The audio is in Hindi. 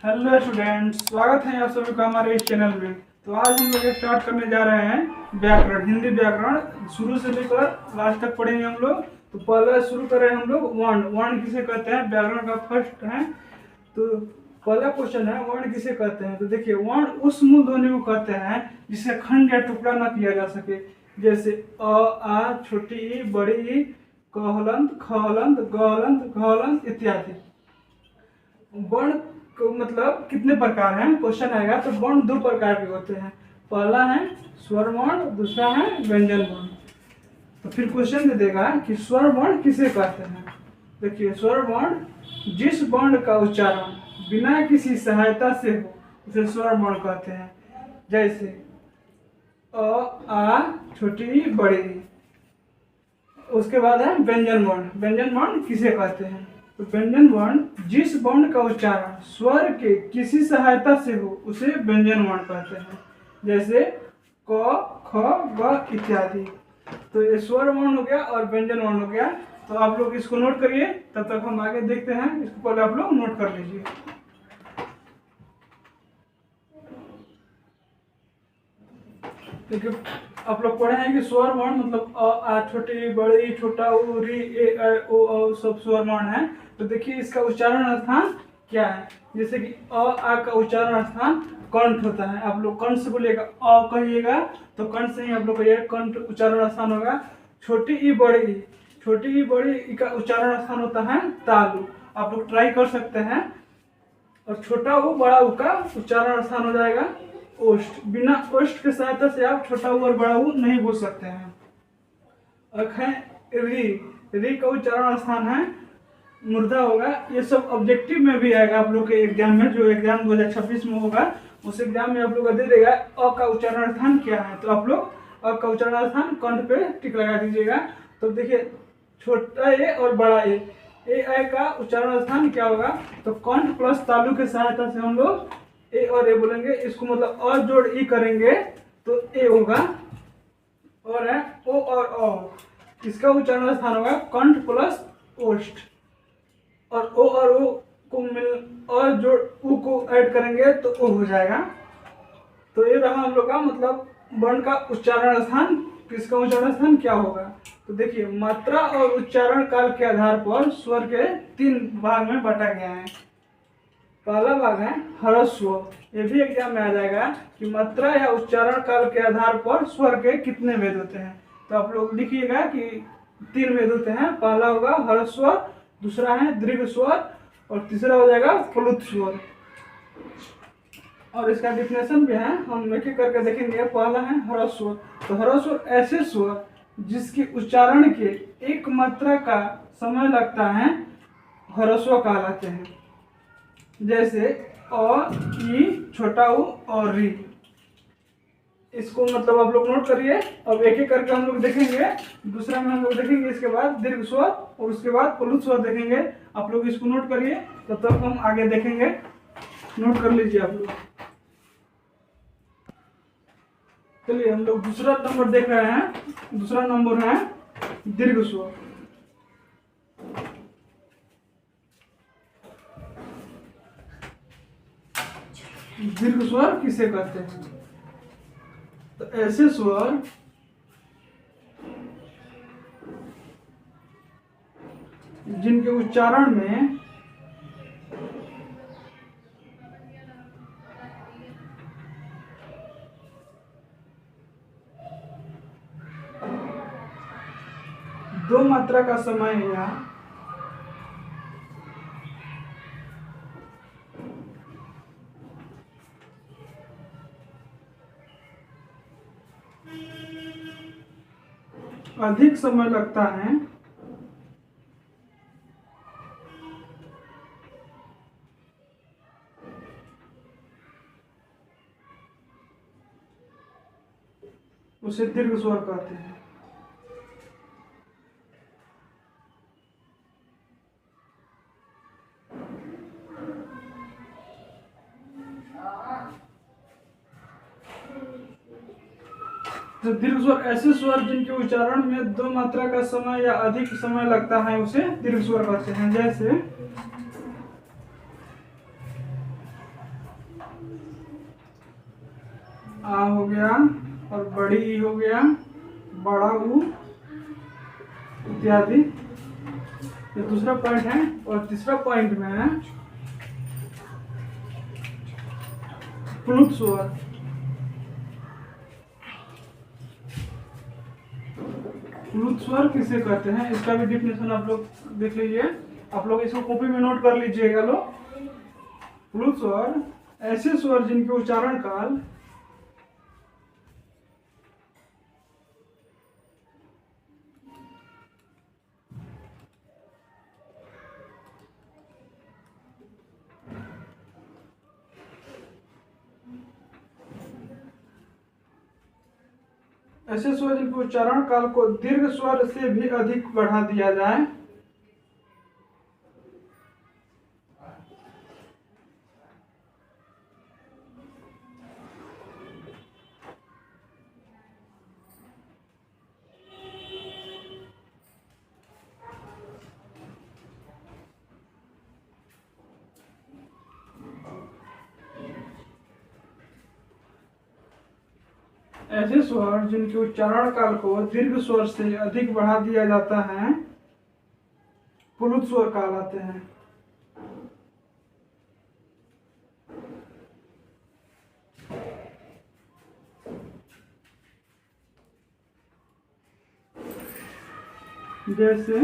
हेलो स्टूडेंट्स, स्वागत है आप सभी का हमारे इस चैनल में। तो आज हम लोग स्टार्ट करने जा रहे हैं व्याकरण, हिंदी व्याकरण शुरू से लेकर लास्ट तक पढ़ेंगे हम लोग। तो पहले शुरू करें हम लोग वर्ण। वर्ण किसे कहते हैं, व्याकरण का फर्स्ट है। तो पहला क्वेश्चन है, वर्ण किसे कहते हैं। तो देखिए, वर्ण उस मूल ध्वनि को कहते हैं जिसे खंड या टुकड़ा न किया जा सके, जैसे अ, आ, छोटी ई, बड़ी ई, क हलंत, ख हलंत, ग हलंत, घ हलंत इत्यादि। वर्ण को मतलब कितने प्रकार हैं, क्वेश्चन आएगा। तो वर्ण दो प्रकार के होते हैं, पहला है स्वर वर्ण, दूसरा है व्यंजन वर्ण। तो फिर क्वेश्चन दे देगा कि स्वर वर्ण किसे कहते हैं। देखिए, स्वर वर्ण जिस वर्ण का उच्चारण बिना किसी सहायता से हो उसे स्वर वर्ण कहते हैं। जैसे अ, आ, छोटी ई, बड़ी ई। उसके बाद है व्यंजन वर्ण। व्यंजन वर्ण किसे कहते हैं। तो व्यंजन वर्ण जिस वर्ण का उच्चारण स्वर के किसी सहायता से हो उसे व्यंजन वर्ण कहते हैं। जैसे क, ख, ग इत्यादि। तो ये स्वर वर्ण हो गया और व्यंजन वर्ण हो गया। तो आप लोग इसको नोट करिए, तब तक हम आगे देखते हैं। इसको पहले आप लोग नोट कर लीजिए। देखिए, आप लोग पढ़े हैं कि स्वर वर्ण मतलब अ, आ, छोटी, बड़ी, छोटा, उ, री, ए, ऐ, ओ, औ सब स्वर वर्ण है। तो देखिए, इसका उच्चारण स्थान क्या है। जैसे कि अ, आ का उच्चारण स्थान कंठ होता है। आप लोग कंठ से बोलिएगा, अ कहिएगा तो कंठ से ही आप लोग कहिएगा, कंठ उच्चारण स्थान होगा। छोटी ई, बड़ी ई, छोटी ई, बड़ी ई का उच्चारण स्थान होता है तालु। आप लोग ट्राई कर सकते हैं। और छोटा ऊ, बड़ा ऊ का उच्चारण स्थान हो जाएगा ओष्ठ। बिना ओष्ठ के सहायता से आप छोटा ऊ और बड़ा ऊ नहीं बोल सकते हैं। और है री। री का उच्चारण स्थान है मूर्धा होगा। ये सब ऑब्जेक्टिव में भी आएगा आप लोग के एग्जाम में, जो एग्जाम 2026 में होगा उस एग्जाम में आप लोग दे देगा अ का उच्चारण स्थान क्या है। तो आप लोग अ का उच्चारण स्थान कंठ पे टिक लगा दीजिएगा। तो देखिए, छोटा ए और बड़ा ए, ऐ का उच्चारण स्थान क्या होगा। तो कंठ प्लस तालु के सहायता से हम लोग ए और ए बोलेंगे। इसको मतलब अ जोड़ ई करेंगे तो ए होगा। और है ओ और औ, इसका उच्चारण स्थान होगा कंठ प्लस ओष्ठ। और ओ और ओ को मिल अ जोड़ उ को ऐड करेंगे तो ओ हो जाएगा। तो ये रहा हम लोग का मतलब वर्ण का उच्चारण स्थान। किसका उच्चारण स्थान क्या होगा। तो देखिए, मात्रा और उच्चारण काल के आधार पर स्वर के 3 भाग में बांटा गया है। पहला भाग है ह्रस्व। ये भी एग्जाम में आ जाएगा कि मात्रा या उच्चारण काल के आधार पर स्वर के कितने भेद होते हैं। तो आप लोग लिखिएगा कि 3 भेद होते हैं। पहला होगा ह्रस्व, दूसरा है दीर्घ स्वर और तीसरा हो जाएगा प्लुत स्वर। और इसका डिफिनेशन भी है, हम एक एक करके देखेंगे। पहला है ह्रस्व। तो ह्रस्व ऐसे स्वर जिसके उच्चारण के एक मात्रा का समय लगता है ह्रस्व कहलाते हैं। जैसे अ, ई, छोटा ऊ और री। इसको मतलब आप लोग नोट करिए। अब एक एक करके हम लोग देखेंगे। दूसरा में हम लोग देखेंगे इसके बाद दीर्घ स्वर और उसके बाद प्लुत स्वर देखेंगे। आप लोग इसको नोट करिए, तब तक हम आगे देखेंगे। नोट कर लीजिए आप लोग। चलिए, हम लोग दूसरा नंबर देख रहे हैं। दूसरा नंबर है दीर्घ स्वर। दीर्घ स्वर किसे कहते हैं। तो ऐसे स्वर जिनके उच्चारण में दो मात्रा का समय या अधिक समय लगता है उसे दीर्घ स्वर कहते हैं। तो दीर्घ स्वर ऐसे स्वर जिनके उच्चारण में 2 मात्रा का समय या अधिक समय लगता है उसे दीर्घ स्वर कहते हैं। जैसे आ हो गया और बड़ी ई हो गया, बड़ा ऊ इत्यादि। ये दूसरा पॉइंट है। और तीसरा पॉइंट में है प्लुत स्वर। प्लुत स्वर किसे कहते हैं, इसका भी डिफिनेशन आप लोग देख लीजिए। आप लोग इसको कॉपी में नोट कर लीजिएगा लोग। प्लुत स्वर ऐसे स्वर जिनके उच्चारण काल ऐसे स्वर जिनके उच्चारण काल को दीर्घ स्वर से भी अधिक बढ़ा दिया जाए। ऐसे स्वर जिनके उच्चारण काल को दीर्घ स्वर से अधिक बढ़ा दिया जाता है प्लुत स्वर कहलाते हैं। जैसे